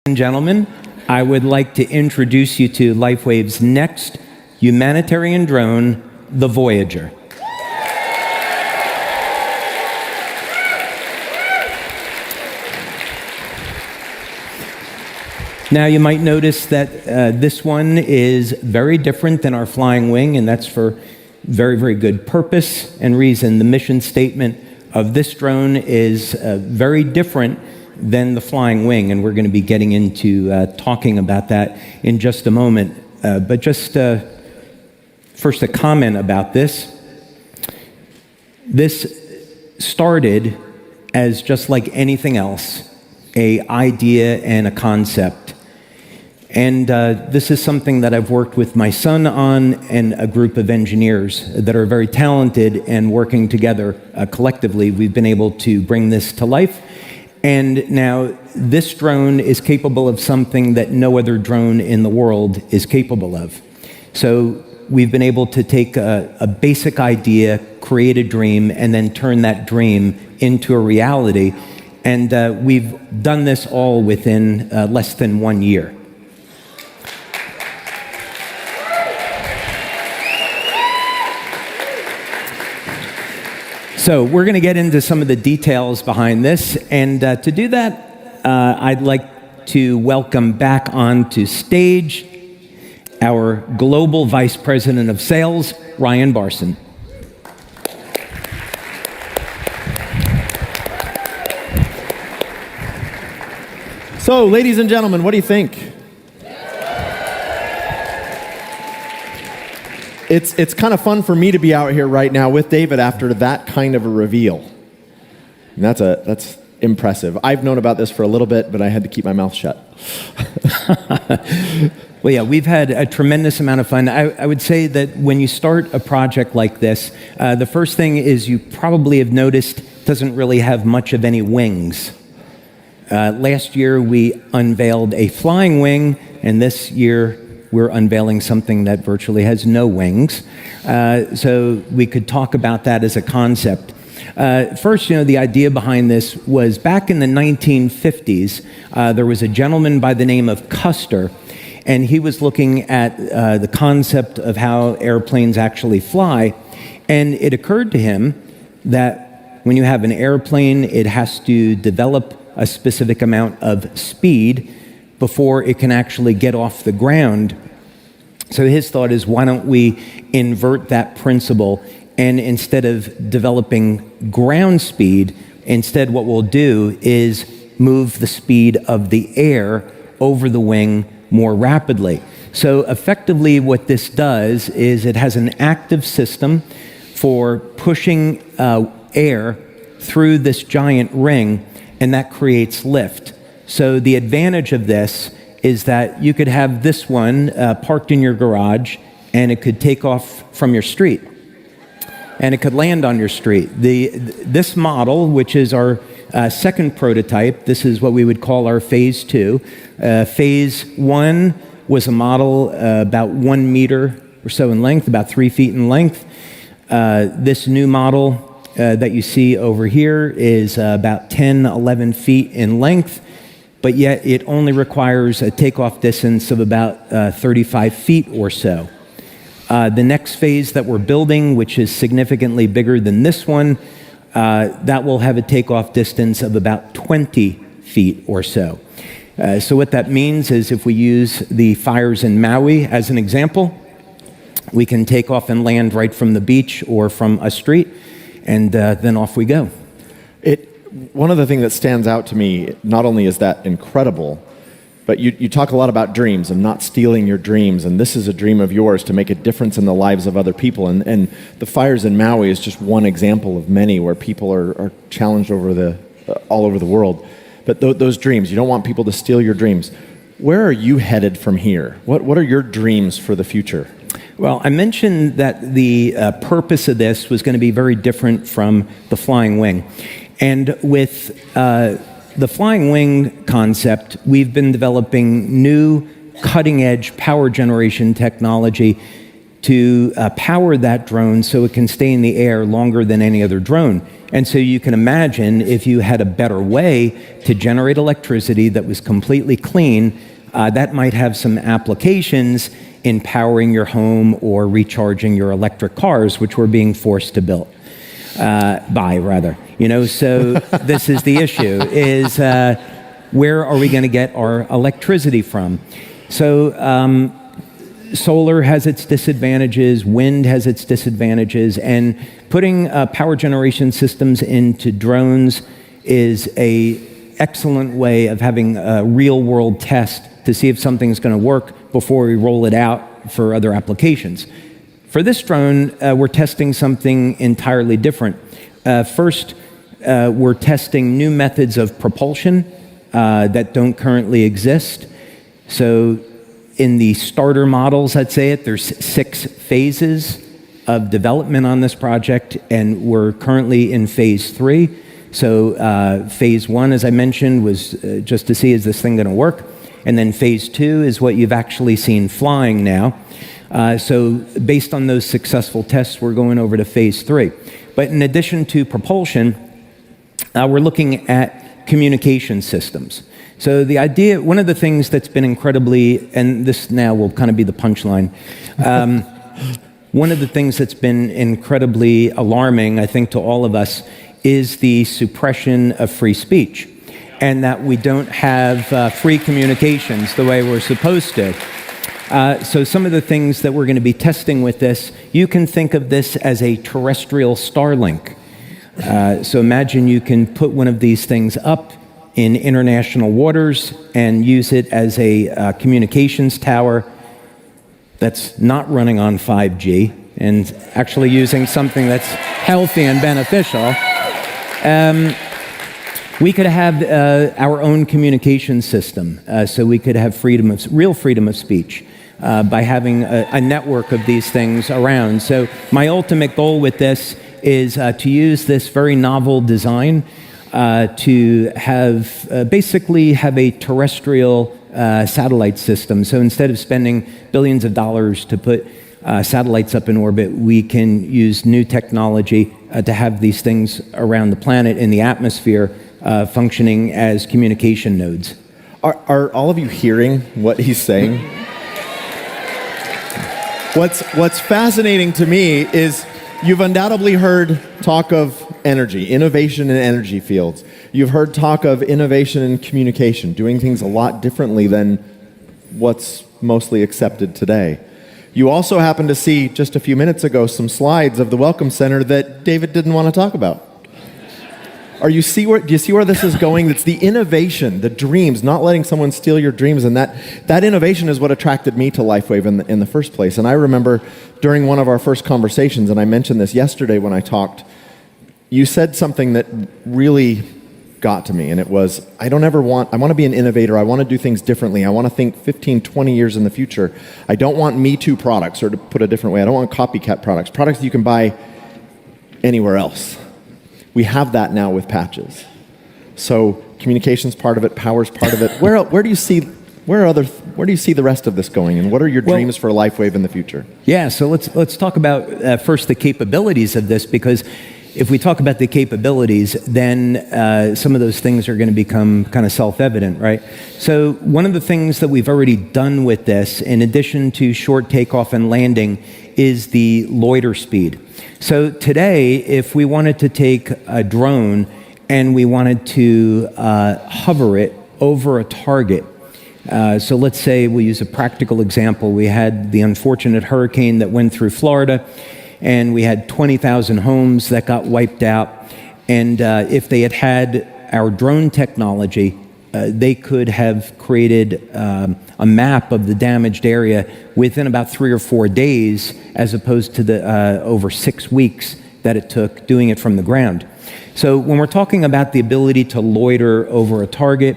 and gentlemen, I would like to introduce you to LifeWave's next humanitarian drone, the Voyager. Now, you might notice that this one is very different than our flying wing, and that's for very, very good purpose and reason. The mission statement of this drone is very different than the flying wing, and we're going to be getting into talking about that in just a moment. But just first a comment about this. This started as just like anything else, an idea and a concept. And this is something that I've worked with my son on and a group of engineers that are very talented, and working together collectively, we've been able to bring this to life. And now this drone is capable of something that no other drone in the world is capable of. So we've been able to take a basic idea, create a dream, and then turn that dream into a reality. And we've done this all within less than 1 year. So we're going to get into some of the details behind this, and to do that, I'd like to welcome back onto stage our Global Vice President of Sales, Ryan Barson. So, ladies and gentlemen, what do you think? It's kind of fun for me to be out here right now with David after that kind of a reveal. And that's impressive. I've known about this for a little bit, but I had to keep my mouth shut. Well, yeah, we've had a tremendous amount of fun. I would say that when you start a project like this, the first thing is you probably have noticed it doesn't really have much of any wings. Last year, we unveiled a flying wing, and this year, we're unveiling something that virtually has no wings. So we could talk about that as a concept. First, the idea behind this was back in the 1950s, there was a gentleman by the name of Custer, and he was looking at the concept of how airplanes actually fly, and it occurred to him that when you have an airplane, it has to develop a specific amount of speed before it can actually get off the ground. So his thought is, why don't we invert that principle, and instead of developing ground speed, instead what we'll do is move the speed of the air over the wing more rapidly. So effectively what this does is it has an active system for pushing air through this giant ring, and that creates lift. So the advantage of this is that you could have this one parked in your garage, and it could take off from your street, and it could land on your street. This model, which is our second prototype, this is what we would call our phase 2. Phase 1 was a model about 1 meter or so in length, about 3 feet in length. This new model that you see over here is about 10, 11 feet in length, but yet it only requires a takeoff distance of about 35 feet or so. The next phase that we're building, which is significantly bigger than this one, that will have a takeoff distance of about 20 feet or so. So what that means is if we use the fires in Maui as an example, we can take off and land right from the beach or from a street, and then off we go. One of the things that stands out to me, not only is that incredible, but you talk a lot about dreams and not stealing your dreams, and this is a dream of yours to make a difference in the lives of other people. And the fires in Maui is just one example of many where people are challenged all over the world. But those dreams, you don't want people to steal your dreams. Where are you headed from here? What are your dreams for the future? Well, I mentioned that the purpose of this was going to be very different from the flying wing. And with the flying wing concept, we've been developing new cutting-edge power generation technology to power that drone so it can stay in the air longer than any other drone. And so you can imagine if you had a better way to generate electricity that was completely clean, that might have some applications in powering your home or recharging your electric cars, which we're being forced to buy. So this is the issue, is where are we going to get our electricity from? So solar has its disadvantages, wind has its disadvantages, and putting power generation systems into drones is an excellent way of having a real-world test to see if something's going to work before we roll it out for other applications. For this drone, we're testing something entirely different. First, we're testing new methods of propulsion that don't currently exist. So in the starter models, I'd say there's 6 phases of development on this project, and we're currently in phase 3. So phase 1, as I mentioned, was just to see, is this thing going to work? And then phase 2 is what you've actually seen flying now. So based on those successful tests, we're going over to phase 3. But in addition to propulsion, we're looking at communication systems. So the idea, one of the things that's been incredibly, and this now will kind of be the punchline, one of the things that's been incredibly alarming, I think, to all of us is the suppression of free speech, and that we don't have free communications the way we're supposed to. So some of the things that we're going to be testing with this, you can think of this as a terrestrial Starlink. So imagine you can put one of these things up in international waters and use it as a communications tower that's not running on 5G and actually using something that's healthy and beneficial. We could have our own communication system, so we could have real freedom of speech by having a network of these things around. So my ultimate goal with this is to use this very novel design to have basically have a terrestrial satellite system. So instead of spending billions of dollars to put satellites up in orbit, we can use new technology to have these things around the planet in the atmosphere functioning as communication nodes. Are all of you hearing what he's saying? What's fascinating to me is you've undoubtedly heard talk of energy, innovation in energy fields. You've heard talk of innovation in communication, doing things a lot differently than what's mostly accepted today. You also happened to see just a few minutes ago some slides of the Welcome Center that David didn't want to talk about. Do you see where this is going? It's the innovation, the dreams, not letting someone steal your dreams, and that innovation is what attracted me to LifeWave in the first place. And I remember during one of our first conversations, and I mentioned this yesterday when I talked, you said something that really got to me, and it was, I want to be an innovator. I want to do things differently. I want to think 15, 20 years in the future. I don't want Me Too products, or to put it a different way, I don't want copycat products that you can buy anywhere else. We have that now with patches. So communication's part of it, power's part of it. Where do you see the rest of this going, and what are your dreams for LifeWave in the future? Yeah, so let's talk about first the capabilities of this, because if we talk about the capabilities, then some of those things are going to become kind of self-evident, right? So one of the things that we've already done with this, in addition to short takeoff and landing, is the loiter speed. So today, if we wanted to take a drone and we wanted to hover it over a target, so let's say we use a practical example. We had the unfortunate hurricane that went through Florida, and we had 20,000 homes that got wiped out. And if they had had our drone technology, they could have created a map of the damaged area within about 3 or 4 days, as opposed to the over 6 weeks that it took doing it from the ground. So when we're talking about the ability to loiter over a target,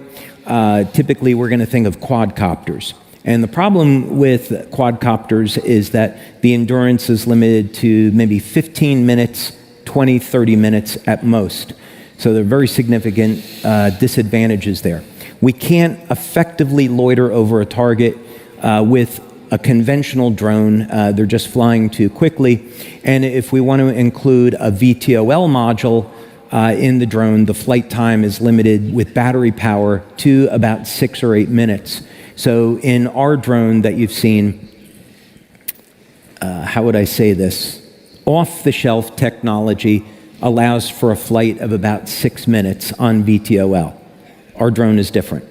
typically we're going to think of quadcopters. And the problem with quadcopters is that the endurance is limited to maybe 15 minutes, 20, 30 minutes at most. So there are very significant disadvantages there. We can't effectively loiter over a target with a conventional drone. They're just flying too quickly. And if we want to include a VTOL module in the drone, the flight time is limited with battery power to about 6 or 8 minutes. So in our drone that you've seen, how would I say this? Off-the-shelf technology allows for a flight of about 6 minutes on VTOL. Our drone is different.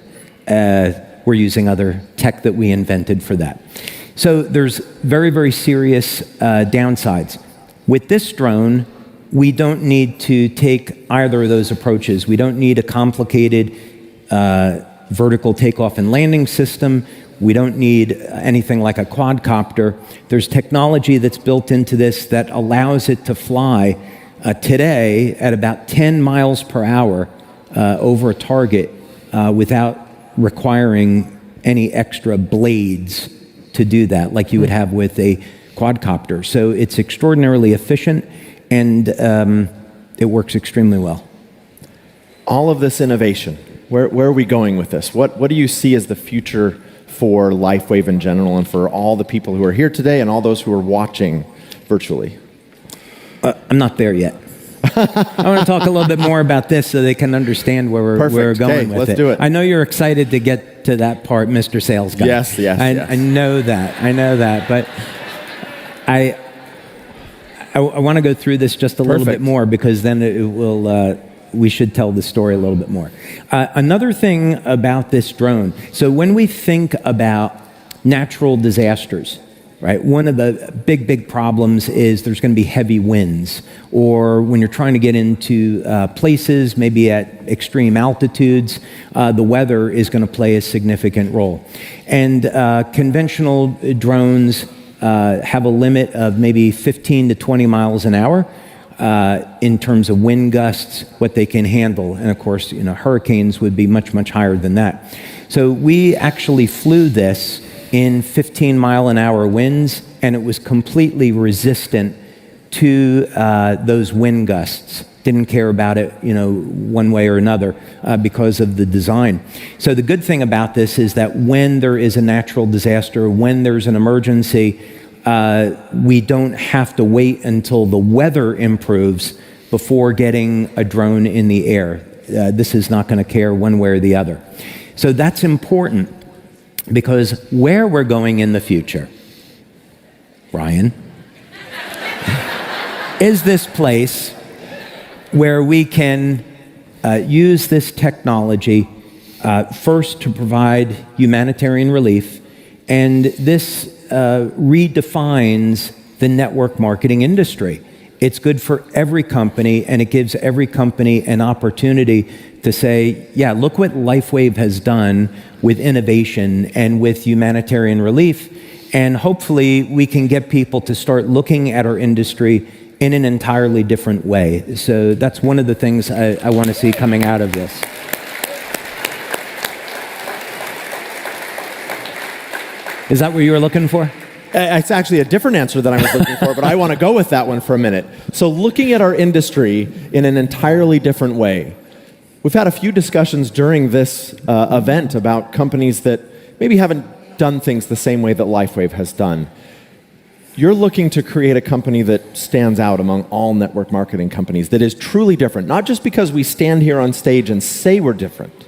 We're using other tech that we invented for that. So there's very, very serious downsides. With this drone, we don't need to take either of those approaches. We don't need a complicated vertical takeoff and landing system. We don't need anything like a quadcopter. There's technology that's built into this that allows it to fly today at about 10 miles per hour over a target without requiring any extra blades to do that, like you would have with a quadcopter. So it's extraordinarily efficient, and it works extremely well. All of this innovation, where are we going with this? What do you see as the future for LifeWave in general and for all the people who are here today and all those who are watching virtually? I'm not there yet. I want to talk a little bit more about this so they can understand where we're going with it. Let's do it. I know you're excited to get to that part, Mr. Sales Guy. Yes. I know that. But I want to go through this just a little bit more, because then it will. We should tell the story a little bit more. Another thing about this drone, so when we think about natural disasters, right, one of the big problems is there's going to be heavy winds, or when you're trying to get into places, maybe at extreme altitudes, the weather is going to play a significant role. And conventional drones have a limit of maybe 15 to 20 miles an hour. In terms of wind gusts, what they can handle. And of course, hurricanes would be much higher than that. So we actually flew this in 15-mile-an-hour winds, and it was completely resistant to those wind gusts. Didn't care about it, one way or another because of the design. So the good thing about this is that when there is a natural disaster, when there's an emergency, we don't have to wait until the weather improves before getting a drone in the air. This is not going to care one way or the other. So that's important, because where we're going in the future, Brian, is this place where we can use this technology first to provide humanitarian relief, and this redefines the network marketing industry. It's good for every company, and it gives every company an opportunity to say, yeah, look what LifeWave has done with innovation and with humanitarian relief, and hopefully we can get people to start looking at our industry in an entirely different way. So that's one of the things I want to see coming out of this. Is that what you were looking for? It's actually a different answer than I was looking for, but I want to go with that one for a minute. So looking at our industry in an entirely different way, we've had a few discussions during this event about companies that maybe haven't done things the same way that LifeWave has done. You're looking to create a company that stands out among all network marketing companies, that is truly different, not just because we stand here on stage and say we're different,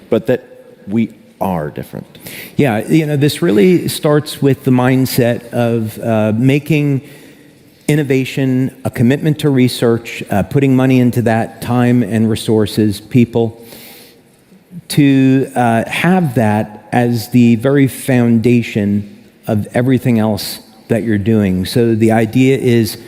but that we are different. Yeah, this really starts with the mindset of making innovation a commitment to research, putting money into that, time and resources, people, to have that as the very foundation of everything else that you're doing. So the idea is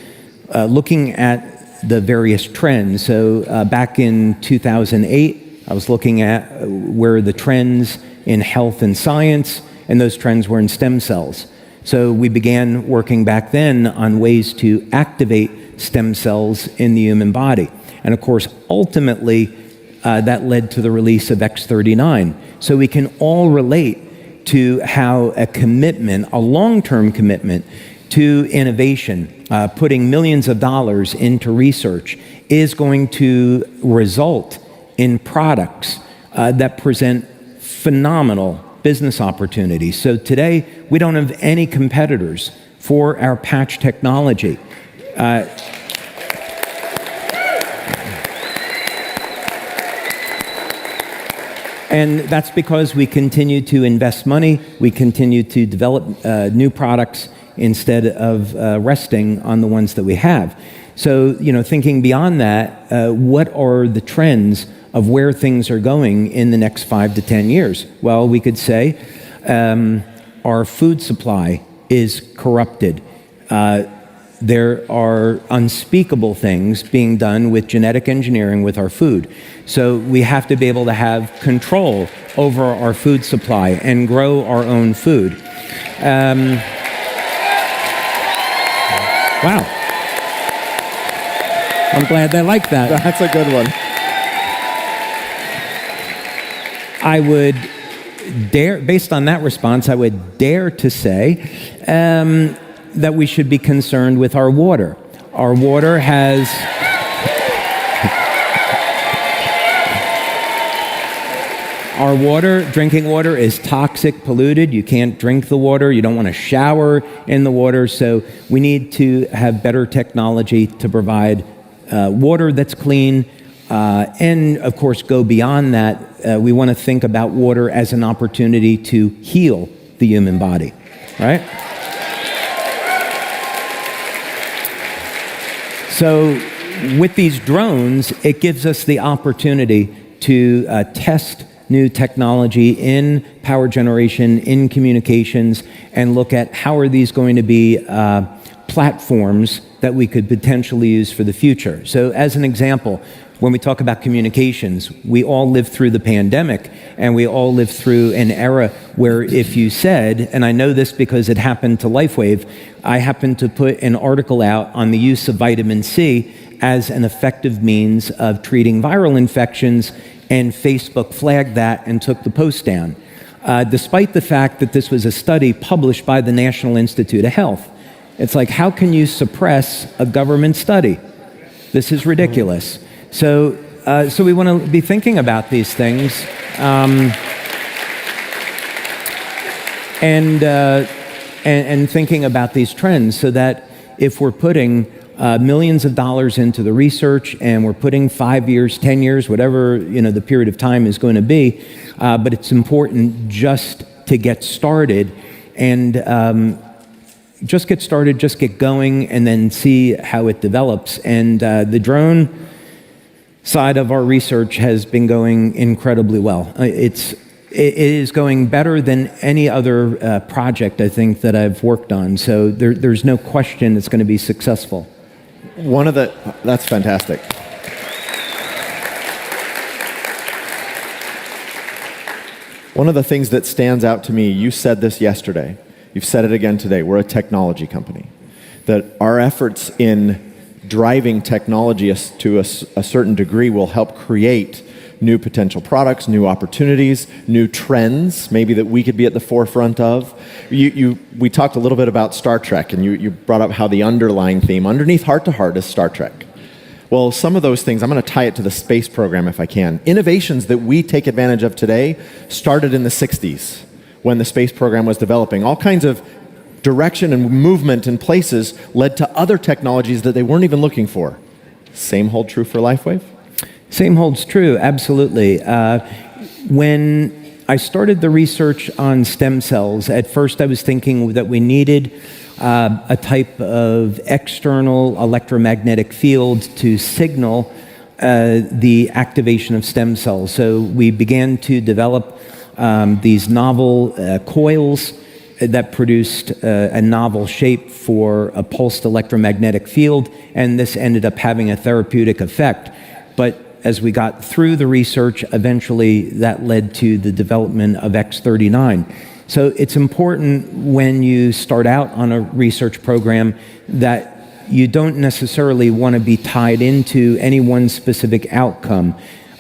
looking at the various trends. So back in 2008, I was looking at where the trends in health and science, and those trends were in stem cells. So we began working back then on ways to activate stem cells in the human body. And of course, ultimately, that led to the release of X39. So we can all relate to how a commitment, a long-term commitment to innovation, putting millions of dollars into research, is going to result in products that present phenomenal business opportunities. So today, we don't have any competitors for our patch technology. And that's because we continue to invest money, we continue to develop new products instead of resting on the ones that we have. So, thinking beyond that, what are the trends of where things are going in the next 5 to 10 years? Well, we could say our food supply is corrupted. There are unspeakable things being done with genetic engineering with our food. So we have to be able to have control over our food supply and grow our own food. Wow. I'm glad they like that. That's a good one. I would dare, based on that response, I would dare to say that we should be concerned with our water. Our water has... Our water, drinking water, is toxic, polluted. You can't drink the water. You don't want to shower in the water. So we need to have better technology to provide water that's clean. And, of course, go beyond that. We want to think about water as an opportunity to heal the human body, right? So with these drones, it gives us the opportunity to test new technology in power generation, in communications, and look at how are these going to be platforms that we could potentially use for the future. So as an example, when we talk about communications, we all lived through the pandemic, and we all lived through an era where if you said, and I know this because it happened to LifeWave, I happened to put an article out on the use of vitamin C as an effective means of treating viral infections, and Facebook flagged that and took the post down, despite the fact that this was a study published by the National Institute of Health. It's like, how can you suppress a government study? This is ridiculous. So we want to be thinking about these things, and thinking about these trends, so that if we're putting millions of dollars into the research, and we're putting 5 years, 10 years, whatever the period of time is going to be, but it's important just to get started, and just get started, just get going, and then see how it develops. And the drone side of our research has been going incredibly well. It is going better than any other project, I think, that I've worked on. So there's no question it's going to be successful. That's fantastic. One of the things that stands out to me, you said this yesterday, you've said it again today, we're a technology company. That our efforts in driving technology to a certain degree will help create new potential products, new opportunities, new trends, maybe that we could be at the forefront of. We talked a little bit about Star Trek, and you brought up how the underlying theme, underneath Heart to Heart, is Star Trek. Well, some of those things, I'm going to tie it to the space program if I can. Innovations that we take advantage of today started in the 60s when the space program was developing. All kinds of direction and movement in places led to other technologies that they weren't even looking for. Same hold true for LifeWave? Same holds true, absolutely. When I started the research on stem cells, at first I was thinking that we needed a type of external electromagnetic field to signal the activation of stem cells. So we began to develop these novel coils that produced a novel shape for a pulsed electromagnetic field, and this ended up having a therapeutic effect. But as we got through the research, eventually that led to the development of X39. So it's important when you start out on a research program that you don't necessarily want to be tied into any one specific outcome.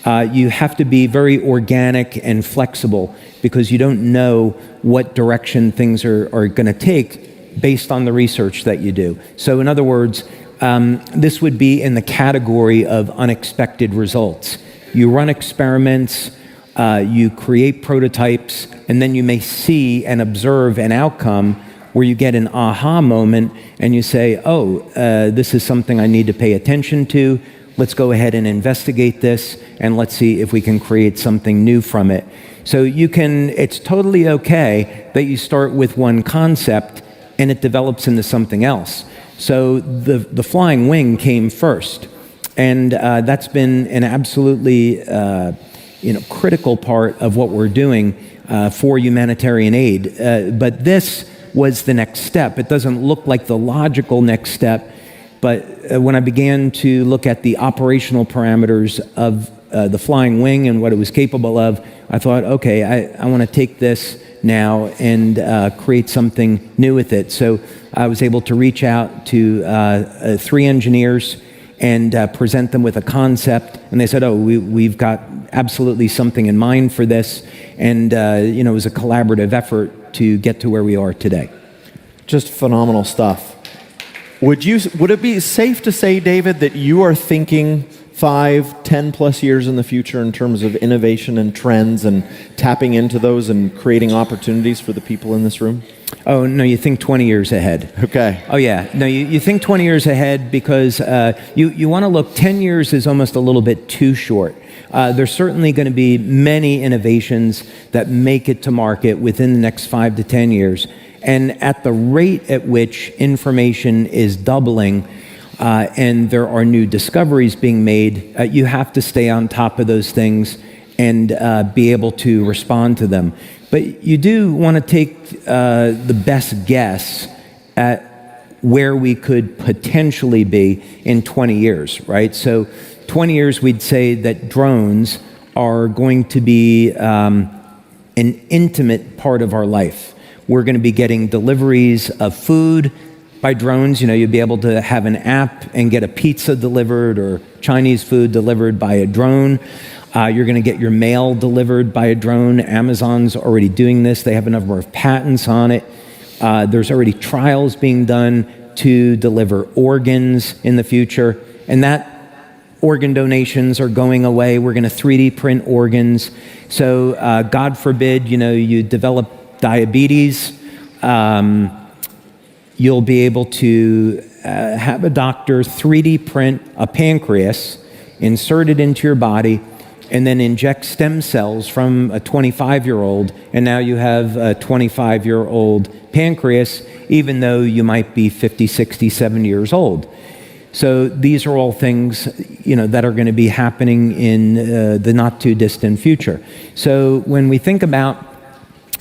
You have to be very organic and flexible, because you don't know what direction things are going to take based on the research that you do. So in other words, this would be in the category of unexpected results. You run experiments, you create prototypes, and then you may see and observe an outcome where you get an aha moment and you say, oh, this is something I need to pay attention to. Let's go ahead and investigate this, and let's see if we can create something new from it. So it's totally okay that you start with one concept and it develops into something else. So the flying wing came first, and that's been an absolutely critical part of what we're doing for humanitarian aid. But this was the next step. It doesn't look like the logical next step, but when I began to look at the operational parameters of the flying wing and what it was capable of, I thought, okay, I want to take this now and create something new with it. So I was able to reach out to 3 engineers and present them with a concept, and they said, oh, we've got absolutely something in mind for this, and it was a collaborative effort to get to where we are today. Just phenomenal stuff. Would it be safe to say, David, that you are thinking 5, 10 plus years in the future in terms of innovation and trends and tapping into those and creating opportunities for the people in this room? Oh, no, you think 20 years ahead. Okay. Oh, yeah. No, you think 20 years ahead because you want to look, 10 years is almost a little bit too short. There's certainly going to be many innovations that make it to market within the next 5 to 10 years. And at the rate at which information is doubling and there are new discoveries being made, you have to stay on top of those things and be able to respond to them. But you do want to take the best guess at where we could potentially be in 20 years, right? So 20 years, we'd say that drones are going to be an intimate part of our life. We're going to be getting deliveries of food by drones. You'll be able to have an app and get a pizza delivered or Chinese food delivered by a drone. You're going to get your mail delivered by a drone. Amazon's already doing this. They have a number of patents on it. There's already trials being done to deliver organs in the future. And that organ donations are going away. We're going to 3D print organs. So God forbid, you develop diabetes, you'll be able to have a doctor 3D print a pancreas, insert it into your body, and then inject stem cells from a 25-year-old, and now you have a 25-year-old pancreas, even though you might be 50, 60, 70 years old. So these are all things, that are going to be happening in the not-too-distant future. So when we think about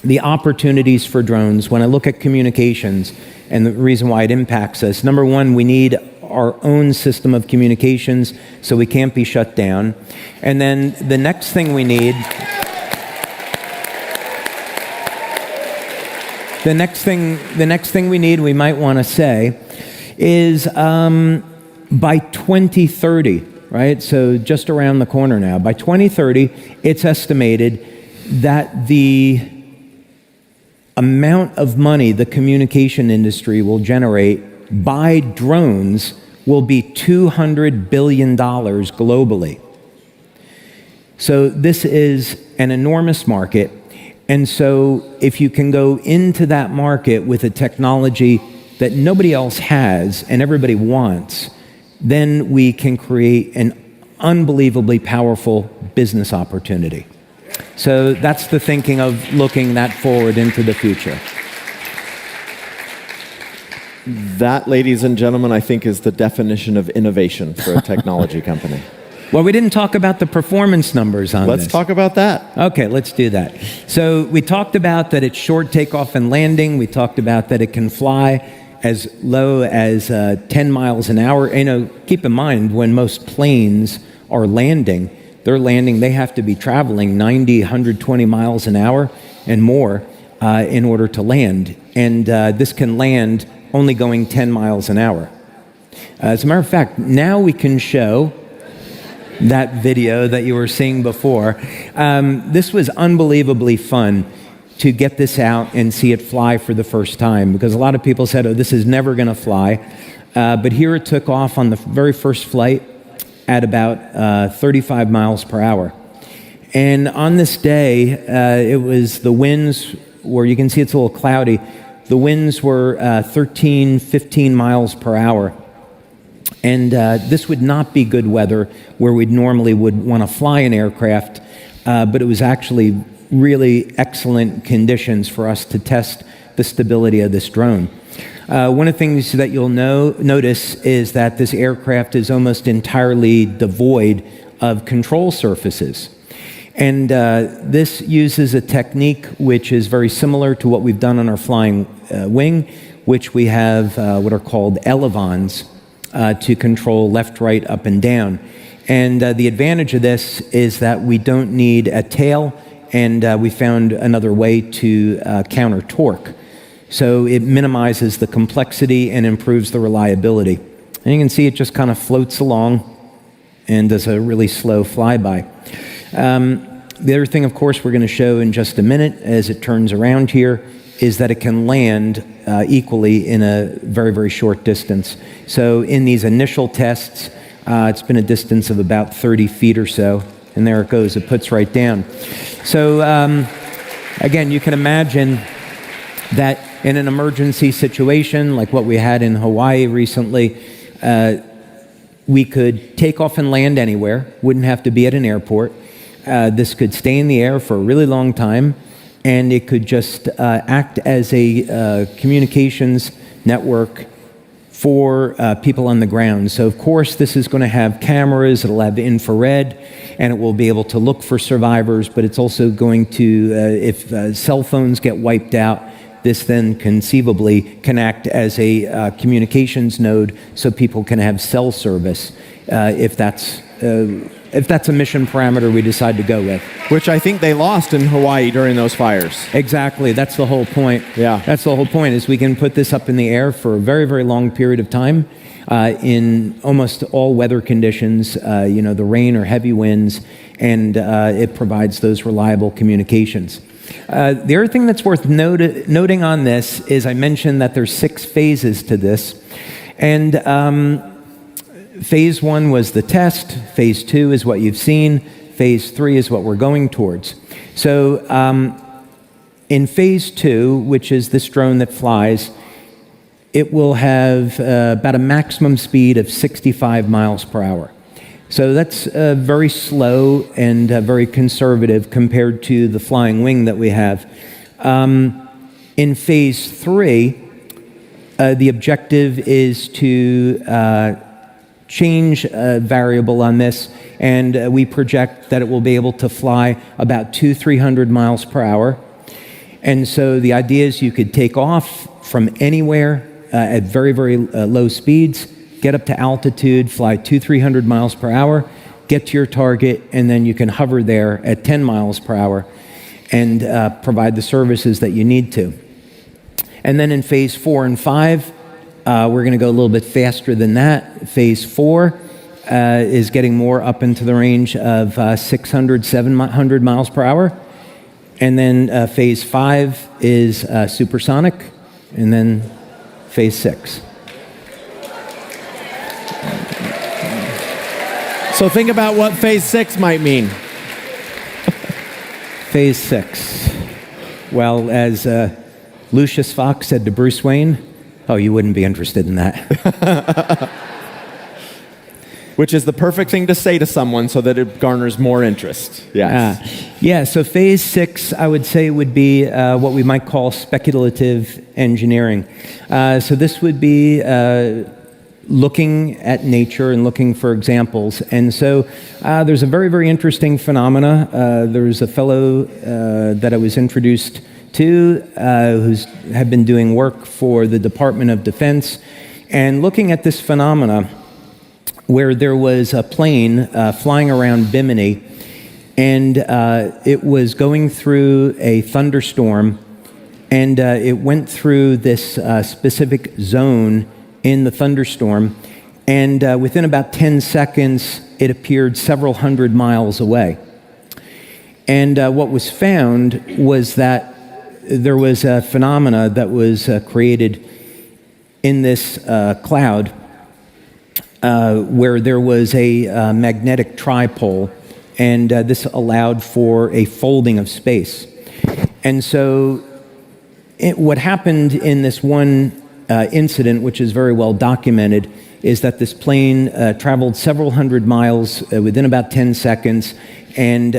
the opportunities for drones, when I look at communications and the reason why it impacts us, number one, we need our own system of communications so we can't be shut down. And then the next thing we need, we might want to say, is by 2030, right? So just around the corner now. By 2030, it's estimated that the amount of money the communication industry will generate by drones will be $200 billion globally. So this is an enormous market. And so if you can go into that market with a technology that nobody else has and everybody wants, then we can create an unbelievably powerful business opportunity. So that's the thinking of looking that forward into the future. That, ladies and gentlemen, I think is the definition of innovation for a technology company. Well, we didn't talk about the performance numbers on this. Let's talk about that. Okay, let's do that. So we talked about that it's short takeoff and landing. We talked about that it can fly as low as 10 miles an hour. Keep in mind, when most planes are landing, they have to be traveling 90, 120 miles an hour and more in order to land. And this can land only going 10 miles an hour. As a matter of fact, now we can show that video that you were seeing before. This was unbelievably fun to get this out and see it fly for the first time, because a lot of people said, oh, this is never going to fly. But here it took off on the very first flight at about 35 miles per hour. And on this day, the winds were, you can see it's a little cloudy, the winds were 13, 15 miles per hour. And this would not be good weather where we'd normally would want to fly an aircraft, but it was actually really excellent conditions for us to test the stability of this drone. One of the things that you'll notice is that this aircraft is almost entirely devoid of control surfaces. And this uses a technique which is very similar to what we've done on our flying wing, which we have what are called elevons to control left, right, up, and down. And the advantage of this is that we don't need a tail, and we found another way to counter torque. So it minimizes the complexity and improves the reliability. And you can see it just kind of floats along and does a really slow flyby. The other thing, of course, we're going to show in just a minute as it turns around here is that it can land equally in a very, very short distance. So in these initial tests, it's been a distance of about 30 feet or so, and there it goes. It puts right down. So again, you can imagine that in an emergency situation like what we had in Hawaii recently, we could take off and land anywhere, wouldn't have to be at an airport. This could stay in the air for a really long time, and it could just act as a communications network for people on the ground. So of course this is going to have cameras, it'll have infrared, and it will be able to look for survivors, but it's also going to, if cell phones get wiped out, this then conceivably can act as a communications node so people can have cell service if that's a mission parameter we decide to go with. Which I think they lost in Hawaii during those fires. Exactly. That's the whole point. Yeah. That's the whole point, is we can put this up in the air for a very, very long period of time in almost all weather conditions, the rain or heavy winds, and it provides those reliable communications. The other thing that's worth noting on this is I mentioned that there's 6 phases to this. And phase 1 was the test. Phase 2 is what you've seen. Phase 3 is what we're going towards. So in phase 2, which is this drone that flies, it will have about a maximum speed of 65 miles per hour. So that's very slow and very conservative compared to the flying wing that we have. In phase 3, the objective is to change a variable on this, and we project that it will be able to fly about 200-300 miles per hour. And so the idea is you could take off from anywhere at very, very low speeds, get up to altitude, fly 200-300 miles per hour, get to your target, and then you can hover there at 10 miles per hour and provide the services that you need to. And then in phase 4 and 5, we're going to go a little bit faster than that. Phase 4 is getting more up into the range of 600, 700 miles per hour. And then phase 5 is supersonic, and then phase 6. So think about what phase 6 might mean. Phase 6. Well, as Lucius Fox said to Bruce Wayne, oh, you wouldn't be interested in that. Which is the perfect thing to say to someone so that it garners more interest. Yes. So phase 6, I would say, would be what we might call speculative engineering. So this would be looking at nature and looking for examples. And so there's a very, very interesting phenomena. There's a fellow that I was introduced to who's had been doing work for the Department of Defense and looking at this phenomena where there was a plane flying around Bimini, and it was going through a thunderstorm, and it went through this specific zone in the thunderstorm, and within about 10 seconds, it appeared several hundred miles away. And what was found was that there was a phenomena that was created in this cloud where there was a magnetic tripole and this allowed for a folding of space. And so what happened in this one incident, which is very well documented, is that this plane traveled several hundred miles within about 10 seconds, and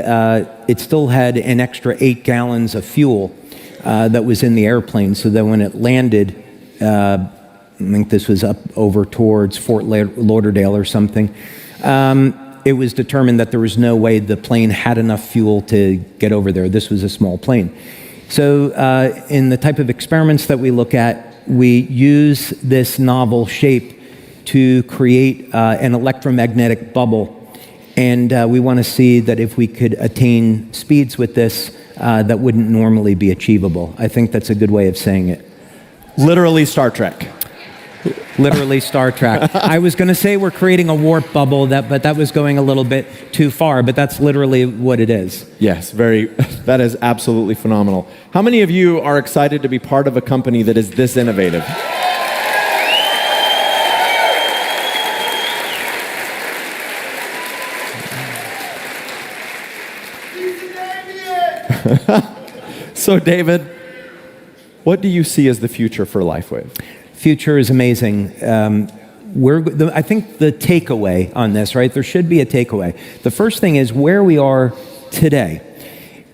it still had an extra 8 gallons of fuel that was in the airplane, so that when it landed, I think this was up over towards Fort Lauderdale or something, it was determined that there was no way the plane had enough fuel to get over there. This was a small plane. So in the type of experiments that we look at, we use this novel shape to create an electromagnetic bubble. And we want to see that if we could attain speeds with this that wouldn't normally be achievable. I think that's a good way of saying it. Literally Star Trek. Literally Star Trek. I was going to say we're creating a warp bubble, but that was going a little bit too far, but that's literally what it is. Yes, that is absolutely phenomenal. How many of you are excited to be part of a company that is this innovative? So, David, what do you see as the future for LifeWave? Future is amazing. I think the takeaway on this, right? There should be a takeaway. The first thing is where we are today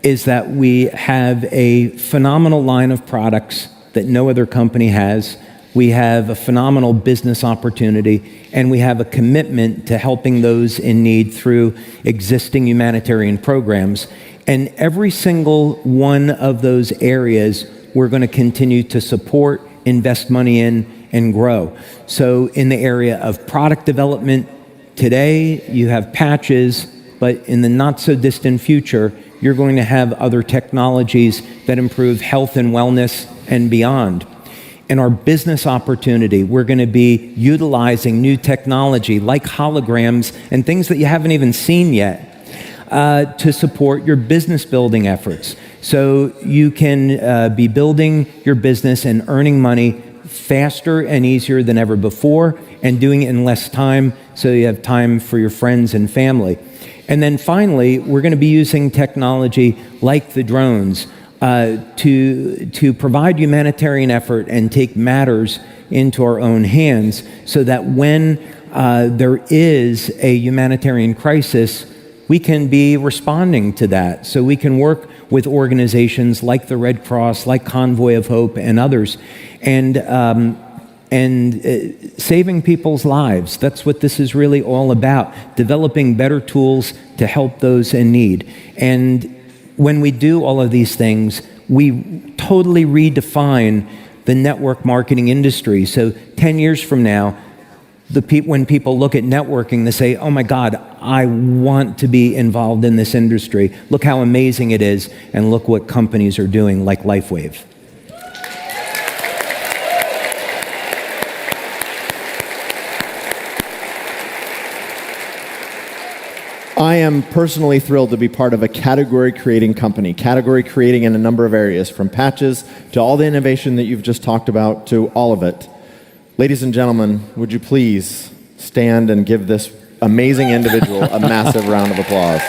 is that we have a phenomenal line of products that no other company has. We have a phenomenal business opportunity, and we have a commitment to helping those in need through existing humanitarian programs. And every single one of those areas we're going to continue to support, invest money in, and grow. So in the area of product development, today you have patches, but in the not so distant future, you're going to have other technologies that improve health and wellness and beyond. In our business opportunity, we're going to be utilizing new technology like holograms and things that you haven't even seen yet to support your business building efforts. So you can be building your business and earning money faster and easier than ever before, and doing it in less time so you have time for your friends and family. And then finally, we're going to be using technology like the drones to provide humanitarian effort and take matters into our own hands so that when there is a humanitarian crisis, we can be responding to that. So we can work with organizations like the Red Cross, like Convoy of Hope, and others, and saving people's lives. That's what this is really all about, developing better tools to help those in need. And when we do all of these things, we totally redefine the network marketing industry. So 10 years from now, when people look at networking, they say, oh my God, I want to be involved in this industry. Look how amazing it is, and look what companies are doing, like LifeWave. I am personally thrilled to be part of a category-creating company, category-creating in a number of areas, from patches to all the innovation that you've just talked about to all of it. Ladies and gentlemen, would you please stand and give this amazing individual a massive round of applause?